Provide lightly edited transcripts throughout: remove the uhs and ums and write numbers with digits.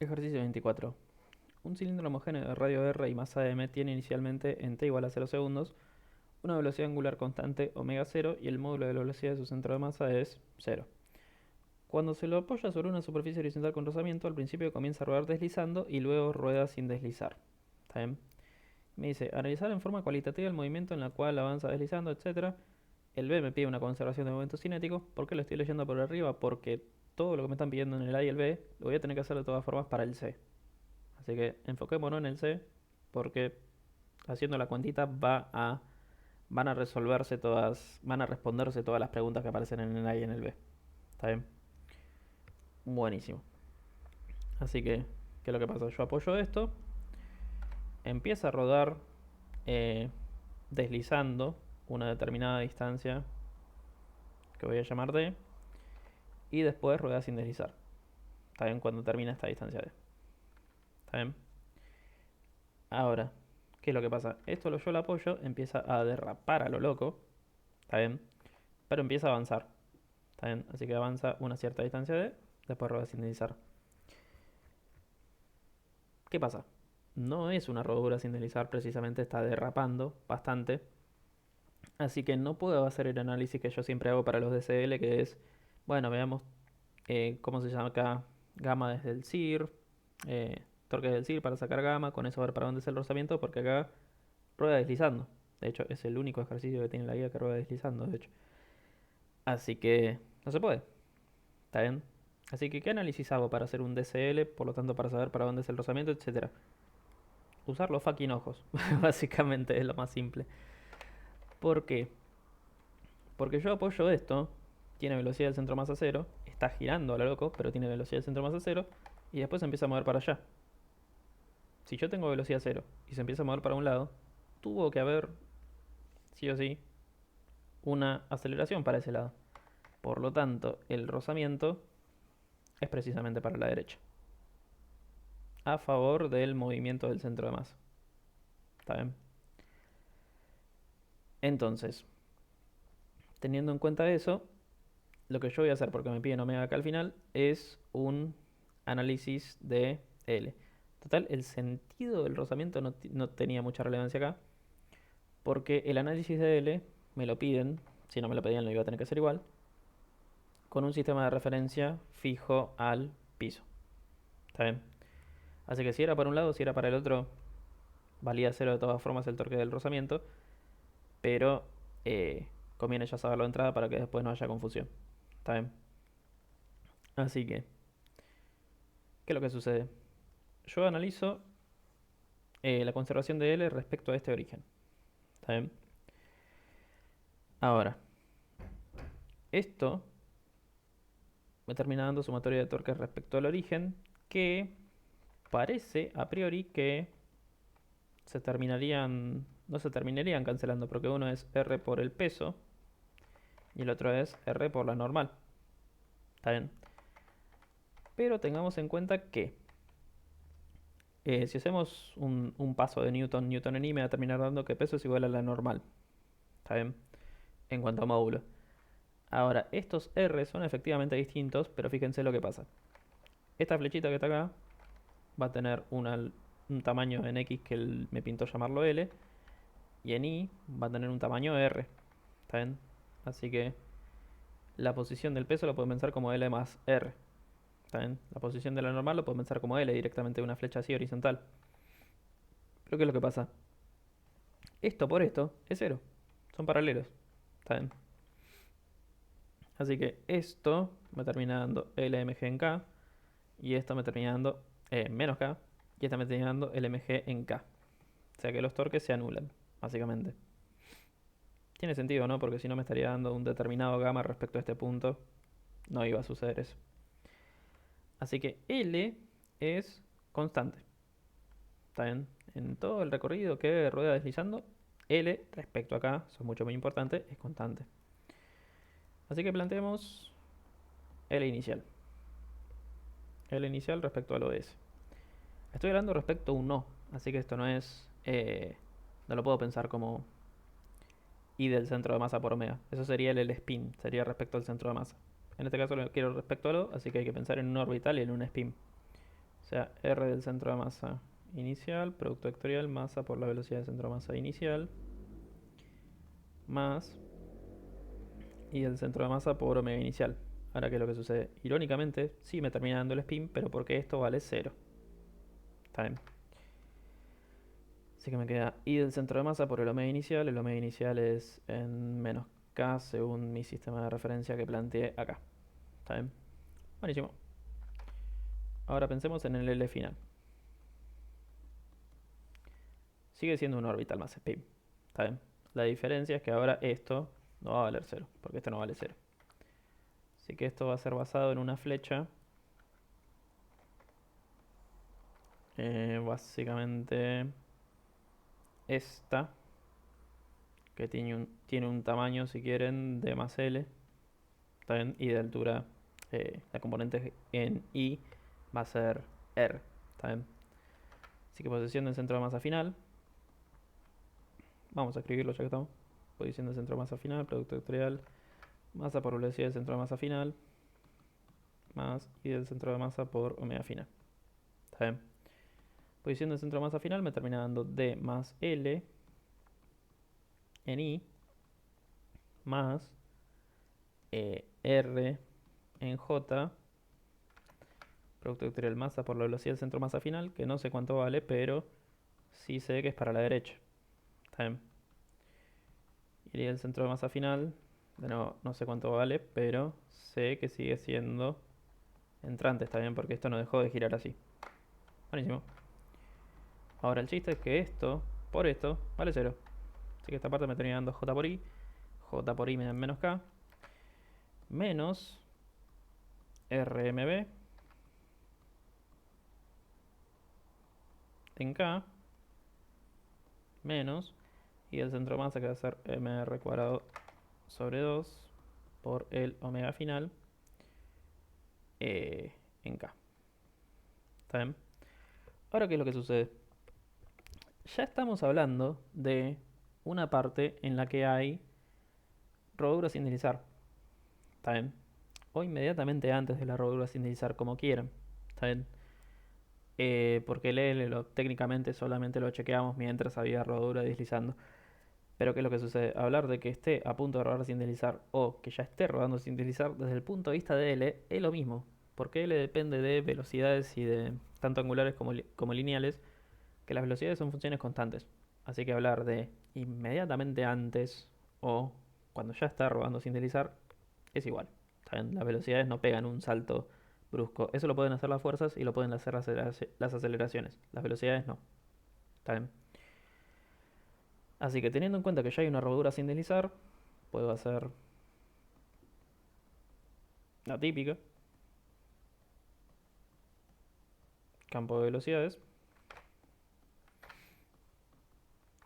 Ejercicio 24. Un cilindro homogéneo de radio R y masa m tiene inicialmente en t igual a 0 segundos una velocidad angular constante omega 0 y el módulo de la velocidad de su centro de masa es 0. Cuando se lo apoya sobre una superficie horizontal con rozamiento, al principio comienza a rodar deslizando y luego rueda sin deslizar. ¿Está bien? Me dice, analizar en forma cualitativa el movimiento en la cual avanza deslizando, etc. El B me pide una conservación de movimiento cinético. ¿Por qué lo estoy leyendo por arriba? Porque todo lo que me están pidiendo en el A y el B lo voy a tener que hacer de todas formas para el C. Así que enfoquémonos en el C, porque haciendo la cuentita van a resolverse todas, van a responderse todas las preguntas que aparecen en el A y en el B. ¿Está bien? Buenísimo. Así que, ¿qué es lo que pasa? Yo apoyo esto, empieza a rodar eh, deslizando una determinada distancia que voy a llamar D, y después rueda sin deslizar. ¿Está bien? Cuando termina esta distancia D. ¿Está bien? Ahora, ¿qué es lo que pasa? Esto yo lo apoyo, empieza a derrapar a lo loco. ¿Está bien? Pero empieza a avanzar. ¿Está bien? Así que avanza una cierta distancia D, después rueda sin deslizar. ¿Qué pasa? No es una rodadura sin deslizar, precisamente está derrapando bastante. Así que no puedo hacer el análisis que yo siempre hago para los DCL, que es, bueno, veamos cómo se llama acá, gamma desde el CIR, torque del CIR para sacar gamma, con eso ver para dónde es el rozamiento, porque acá rueda deslizando. De hecho, es el único ejercicio que tiene la guía que rueda deslizando, de hecho. Así que no se puede. ¿Está bien? Así que, ¿qué análisis hago para hacer un DCL? Por lo tanto, para saber para dónde es el rozamiento, etcétera. Usar los fucking ojos. Básicamente es lo más simple. ¿Por qué? Porque yo apoyo esto, tiene velocidad del centro masa cero, está girando a lo loco, pero tiene velocidad del centro masa cero, y después se empieza a mover para allá. Si yo tengo velocidad cero y se empieza a mover para un lado, tuvo que haber, sí o sí, una aceleración para ese lado. Por lo tanto, el rozamiento es precisamente para la derecha, a favor del movimiento del centro de masa. ¿Está bien? Entonces, teniendo en cuenta eso, lo que yo voy a hacer, porque me piden omega acá al final, es un análisis de L. Total, el sentido del rozamiento no tenía mucha relevancia acá, porque el análisis de L me lo piden, si no me lo pedían lo iba a tener que hacer igual, con un sistema de referencia fijo al piso. ¿Está bien? Así que si era para un lado, si era para el otro, valía cero de todas formas el torque del rozamiento, pero conviene ya saberlo de entrada para que después no haya confusión. ¿Está bien? Así que, ¿qué es lo que sucede? Yo analizo la conservación de L respecto a este origen. ¿Está bien? Ahora, esto me termina dando sumatoria de torques respecto al origen, que parece a priori que no se terminarían cancelando, porque uno es R por el peso y el otro es R por la normal. ¿Está bien? Pero tengamos en cuenta que si hacemos un paso de Newton, Newton en I me va a terminar dando que peso es igual a la normal. ¿Está bien? En cuanto a módulo. Ahora, estos R son efectivamente distintos, pero fíjense lo que pasa. Esta flechita que está acá va a tener un tamaño en X que me pintó llamarlo L, y en Y va a tener un tamaño R. ¿Está bien? Así que la posición del peso lo pueden pensar como L más R. ¿Está bien? La posición de la normal lo pueden pensar como L, directamente una flecha así horizontal. Pero ¿qué es lo que pasa? Esto por esto es cero. Son paralelos. ¿Está bien? Así que esto me termina dando LMG en K. Y esto me termina dando menos K. Y esta me termina dando LMG en K. O sea que los torques se anulan, básicamente. Tiene sentido, ¿no? Porque si no me estaría dando un determinado gamma respecto a este punto. No iba a suceder eso. Así que L es constante. ¿Está bien? En todo el recorrido que rueda deslizando, L respecto a acá, eso es mucho muy importante, es constante. Así que planteemos L inicial. L inicial respecto al ODS. Estoy hablando respecto a un no, así que esto no es... no lo puedo pensar como I del centro de masa por omega. Eso sería el spin, sería respecto al centro de masa. En este caso lo quiero respecto a lo, así que hay que pensar en un orbital y en un spin. sea, R del centro de masa inicial, producto vectorial, masa por la velocidad del centro de masa inicial, más y el centro de masa por omega inicial. Ahora, ¿qué es lo que sucede? Irónicamente, sí me termina dando el spin, pero porque esto vale 0. ¿Está bien? Así que me queda I del centro de masa por el omega inicial. El omega inicial es en menos K según mi sistema de referencia que planteé acá. ¿Está bien? Buenísimo. Ahora pensemos en el L final. Sigue siendo un orbital más spin. ¿Está bien? La diferencia es que ahora esto no va a valer 0, porque esto no vale 0. Así que esto va a ser basado en una flecha. Básicamente esta, que tiene un tamaño, si quieren, de más L. ¿Está bien? Y de altura, la componente en I va a ser R. ¿Está bien? Así que posición del centro de masa final. Vamos a escribirlo ya que estamos. Posición del centro de masa final, producto vectorial, masa por velocidad del centro de masa final, más I del centro de masa por omega final. ¿Está bien? Posición del centro de masa final me termina dando D más L en I más R en J, producto vectorial masa por la velocidad del centro de masa final, que no sé cuánto vale, pero sí sé que es para la derecha. ¿Está bien? Iría el centro de masa final, de nuevo, no sé cuánto vale, pero sé que sigue siendo entrante, está bien, porque esto no dejó de girar así. Buenísimo. Ahora el chiste es que esto, por esto, vale 0. Así que esta parte me termina dando J por I. J por I me da menos K. Menos RMB en K. Menos. Y el centro de masa que va a ser mr cuadrado sobre 2 por el omega final en K. ¿Está bien? Ahora, ¿qué es lo que sucede? Ya estamos hablando de una parte en la que hay rodadura sin deslizar. ¿Está bien? O inmediatamente antes de la rodadura sin deslizar, como quieran. ¿Está bien? Porque el L técnicamente solamente lo chequeamos mientras había rodadura deslizando. Pero ¿qué es lo que sucede? Hablar de que esté a punto de rodar sin deslizar o que ya esté rodando sin deslizar, desde el punto de vista de L, es lo mismo. Porque L depende de velocidades y de tanto angulares como lineales, que las velocidades son funciones constantes. Así que hablar de inmediatamente antes o cuando ya está rodando sin deslizar es igual. ¿Saben? Las velocidades no pegan un salto brusco. Eso lo pueden hacer las fuerzas y lo pueden hacer las aceleraciones. Las velocidades no. ¿Está bien? Así que teniendo en cuenta que ya hay una rodadura sin deslizar, puedo hacer la típica. Campo de velocidades.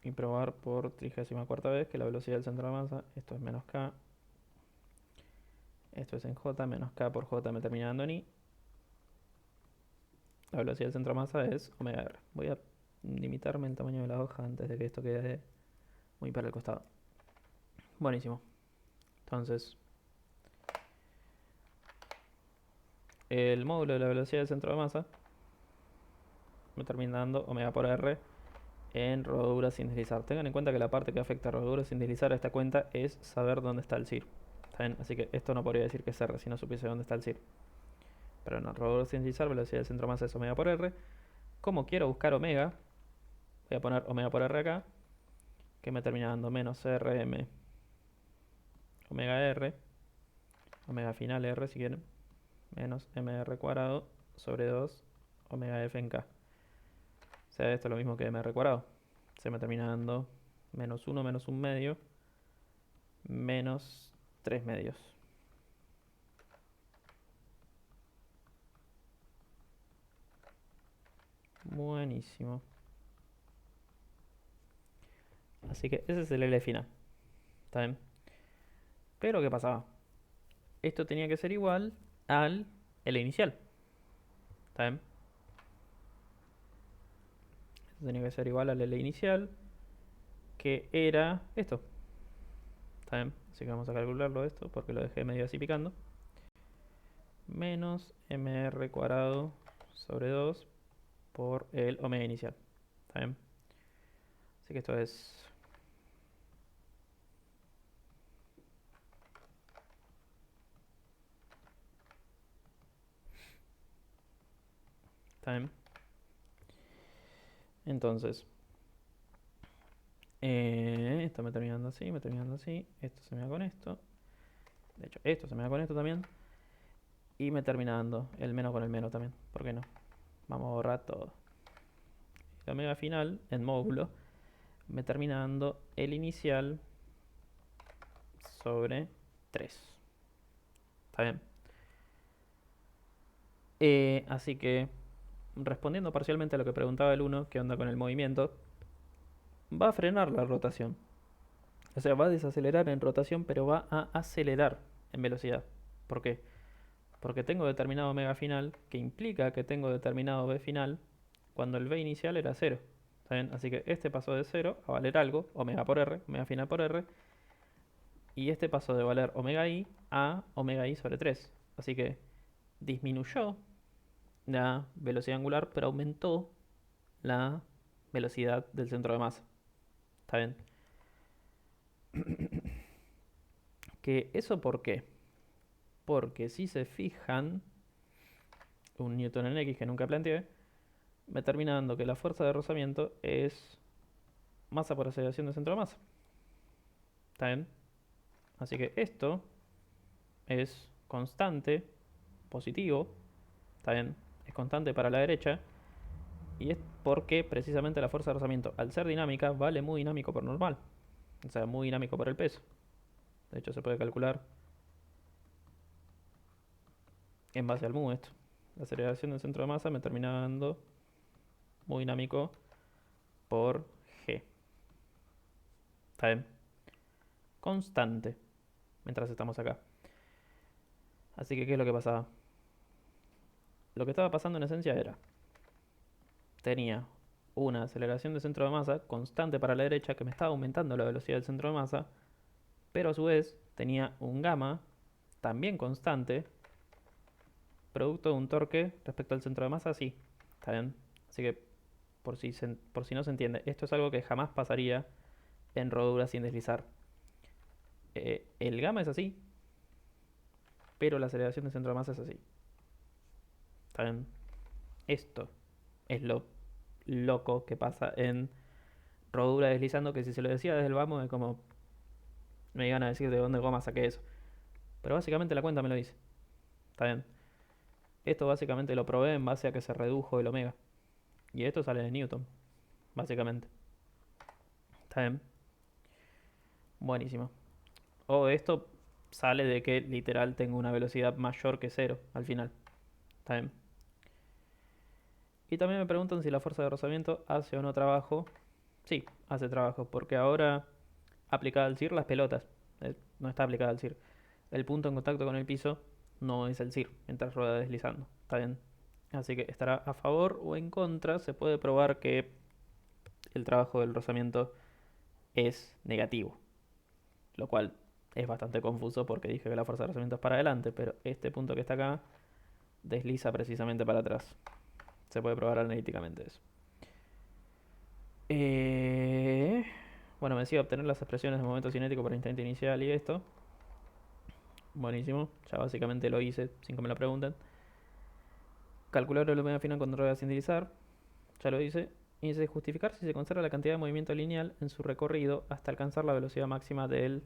Y probar por 34ª vez que la velocidad del centro de masa, esto es menos k, esto es en j, menos k por j me termina dando en i. La velocidad del centro de masa es omega r. Voy a limitarme el tamaño de la hoja antes de que esto quede muy para el costado. Buenísimo. Entonces, el módulo de la velocidad del centro de masa me termina dando omega por r en rodadura sin deslizar. Tengan en cuenta que la parte que afecta a rodadura sin deslizar a esta cuenta es saber dónde está el CIR. ¿Está bien? Así que esto no podría decir que es R si no supiese dónde está el CIR. Pero no, rodadura sin deslizar, velocidad del centro de masa es omega por R. Como quiero buscar omega, voy a poner omega por R acá, que me termina dando menos Rm omega R, omega final R si quieren, menos mr cuadrado sobre 2 omega f en k. O sea, esto es lo mismo que mr cuadrado. Se me termina dando menos 1 menos 1 medio menos 3 medios. Buenísimo. Así que ese es el L final. ¿Está bien? Pero ¿qué pasaba? Esto tenía que ser igual al L inicial. ¿Está bien? Esto tenía que ser igual al L inicial, que era esto. ¿Está bien? Así que vamos a calcularlo esto, porque lo dejé medio así picando. Menos mr cuadrado sobre 2 por el omega inicial. ¿Está bien? Así que esto es... ¿Está bien? Entonces, esto me terminando así, me terminando así. Esto se me da con esto. De hecho, esto se me da con esto también. Y me termina dando el menos con el menos también. ¿Por qué no? Vamos a borrar todo. El omega final, en módulo, me termina dando el inicial sobre 3. ¿Está bien? Así que, respondiendo parcialmente a lo que preguntaba el uno, ¿qué onda con el movimiento? Va a frenar la rotación. O sea, va a desacelerar en rotación, pero va a acelerar en velocidad. ¿Por qué? Porque tengo determinado omega final, que implica que tengo determinado b final, cuando el b inicial era 0. ¿Está bien? Así que este pasó de 0 a valer algo, omega por r, omega final por r, y este pasó de valer omega i a omega i sobre 3. Así que disminuyó la velocidad angular, pero aumentó la velocidad del centro de masa. ¿Está bien? ¿Que eso por qué? Porque si se fijan, un newton en x que nunca planteé, me termina dando que la fuerza de rozamiento es masa por aceleración de centro de masa. ¿Está bien? Así que esto es constante, positivo, ¿está bien? Es constante para la derecha. Y es porque precisamente la fuerza de rozamiento, al ser dinámica, vale muy dinámico por normal. O sea, muy dinámico por el peso. De hecho, se puede calcular en base al mu esto. La aceleración del centro de masa me termina dando muy dinámico por g. ¿Está bien? Constante. Mientras estamos acá. Así que, ¿qué es lo que pasaba? Lo que estaba pasando en esencia era, tenía una aceleración de centro de masa constante para la derecha que me estaba aumentando la velocidad del centro de masa, pero a su vez tenía un gamma también constante, producto de un torque respecto al centro de masa, sí, ¿está bien? Así que, por si no se entiende, esto es algo que jamás pasaría en rodura sin deslizar. El gamma es así, pero la aceleración de centro de masa es así. ¿Está bien? Esto es lo loco que pasa en rodura deslizando, que si se lo decía desde el vamos es como me iban a decir de dónde goma saqué eso. Pero básicamente la cuenta me lo dice. ¿Está bien? Esto básicamente lo probé en base a que se redujo el omega. Y esto sale de Newton, básicamente. ¿Está bien? Buenísimo. O esto sale de que literal tengo una velocidad mayor que cero al final. ¿Está bien? Y también me preguntan si la fuerza de rozamiento hace o no trabajo. Sí, hace trabajo, porque ahora aplicada al CIR las pelotas. No está aplicada al CIR. El punto en contacto con el piso no es el CIR mientras rueda deslizando. ¿Está bien? Así que estará a favor o en contra. Se puede probar que el trabajo del rozamiento es negativo. Lo cual es bastante confuso porque dije que la fuerza de rozamiento es para adelante, pero este punto que está acá desliza precisamente para atrás. Se puede probar analíticamente eso. Eh, Bueno, me decía obtener las expresiones de momento cinético por instante inicial y esto. Buenísimo, ya básicamente lo hice sin que me lo pregunten. Calcular el volumen final cuando rueda sin deslizar, ya lo hice. Y dice justificar si se conserva la cantidad de movimiento lineal en su recorrido hasta alcanzar la velocidad máxima del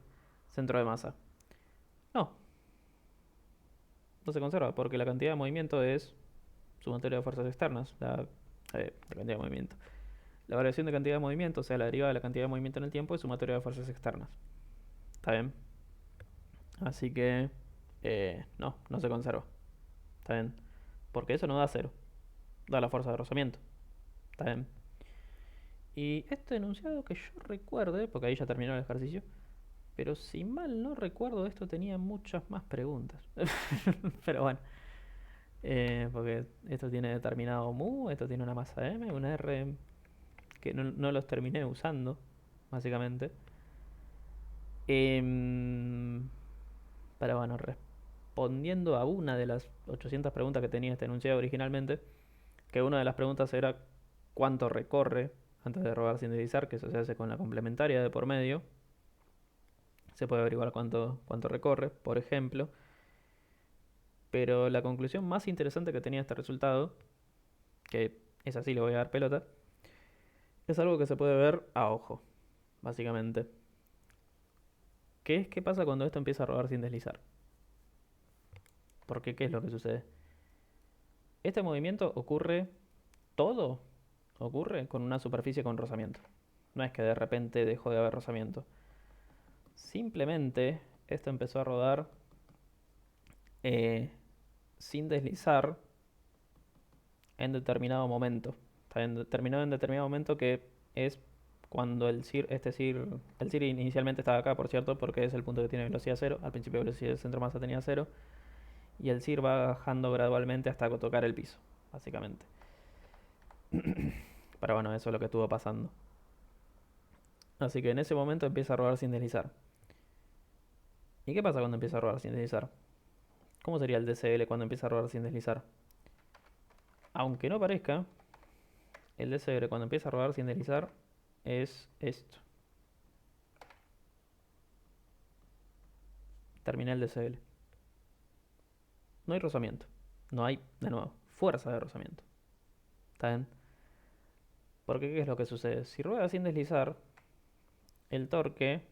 centro de masa. No, no se conserva porque la cantidad de movimiento es sumatoria de fuerzas externas, la cantidad de movimiento. La variación de cantidad de movimiento, o sea, la derivada de la cantidad de movimiento en el tiempo, es sumatoria de fuerzas externas. ¿Está bien? Así que, no, no se conserva. ¿Está bien? Porque eso no da cero, da la fuerza de rozamiento. ¿Está bien? Y este enunciado que yo recuerde, porque ahí ya terminó el ejercicio, pero si mal no recuerdo, esto tenía muchas más preguntas. Pero bueno, porque esto tiene determinado mu, esto tiene una masa m, una r, que no los terminé usando, básicamente. Em, pero bueno, respondiendo a una de las 800 preguntas que tenía este enunciado originalmente, que una de las preguntas era cuánto recorre antes de rodar sin deslizar, que eso se hace con la complementaria de por medio. Se puede averiguar cuánto recorre, por ejemplo. Pero la conclusión más interesante que tenía este resultado, que es así, le voy a dar pelota, es algo que se puede ver a ojo, básicamente. ¿Qué pasa cuando esto empieza a rodar sin deslizar? Porque, ¿qué es lo que sucede? Este movimiento todo ocurre con una superficie con rozamiento. No es que de repente dejó de haber rozamiento. Simplemente esto empezó a rodar eh, sin deslizar en determinado momento. Terminado en determinado momento que es cuando el CIR inicialmente estaba acá, por cierto, porque es el punto que tiene velocidad cero. Al principio velocidad del centro de masa tenía cero. Y el CIR va bajando gradualmente hasta tocar el piso, básicamente. Pero bueno, eso es lo que estuvo pasando. Así que en ese momento empieza a rodar sin deslizar. ¿Y qué pasa cuando empieza a rodar sin deslizar? ¿Cómo sería el DCL cuando empieza a rodar sin deslizar? Aunque no parezca, el DCL cuando empieza a rodar sin deslizar es esto. Termina el DCL. No hay rozamiento. No hay, de nuevo, fuerza de rozamiento. ¿Está bien? Porque ¿qué es lo que sucede? Si rueda sin deslizar, el torque,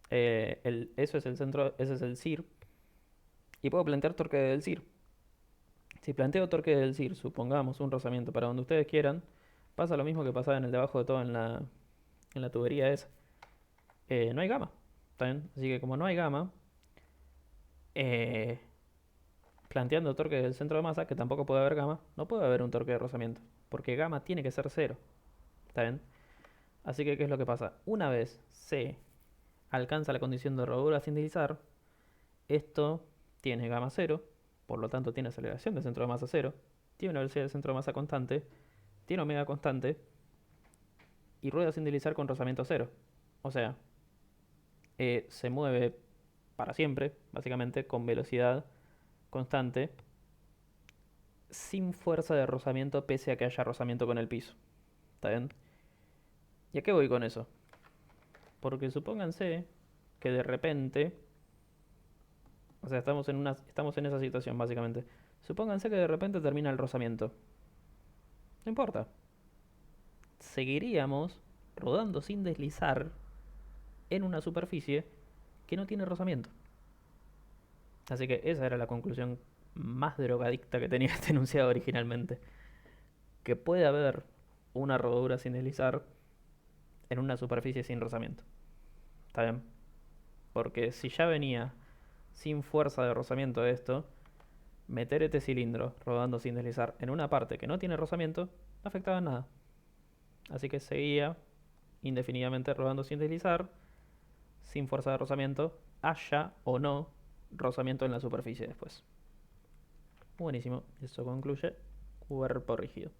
eso es el centro, ese es el CIR, y puedo plantear torque del CIR. Si planteo torque del CIR, supongamos un rozamiento para donde ustedes quieran, pasa lo mismo que pasaba en el debajo de todo en la tubería esa. No hay gama. ¿Está bien? Así que como no hay gama, eh, planteando torque del centro de masa, que tampoco puede haber gama, no puede haber un torque de rozamiento, porque gama tiene que ser cero. ¿Está bien? Así que, ¿qué es lo que pasa? Una vez C alcanza la condición de rodadura sin deslizar, esto tiene gamma cero, por lo tanto tiene aceleración del centro de masa cero, tiene una velocidad del centro de masa constante, tiene omega constante y rueda sin deslizar con rozamiento cero. O sea, se mueve para siempre, básicamente, con velocidad constante, sin fuerza de rozamiento pese a que haya rozamiento con el piso. ¿Está bien? ¿Y a qué voy con eso? Porque supónganse que de repente, o sea, estamos en esa situación básicamente. Supónganse que de repente termina el rozamiento. No importa. Seguiríamos rodando sin deslizar en una superficie que no tiene rozamiento. Así que esa era la conclusión más drogadicta que tenía este enunciado originalmente. Que puede haber una rodadura sin deslizar en una superficie sin rozamiento. ¿Está bien? Porque si ya venía sin fuerza de rozamiento esto, meter este cilindro rodando sin deslizar en una parte que no tiene rozamiento no afectaba en nada. Así que seguía indefinidamente rodando sin deslizar, sin fuerza de rozamiento, haya o no rozamiento en la superficie después. Buenísimo, eso concluye cuerpo rígido.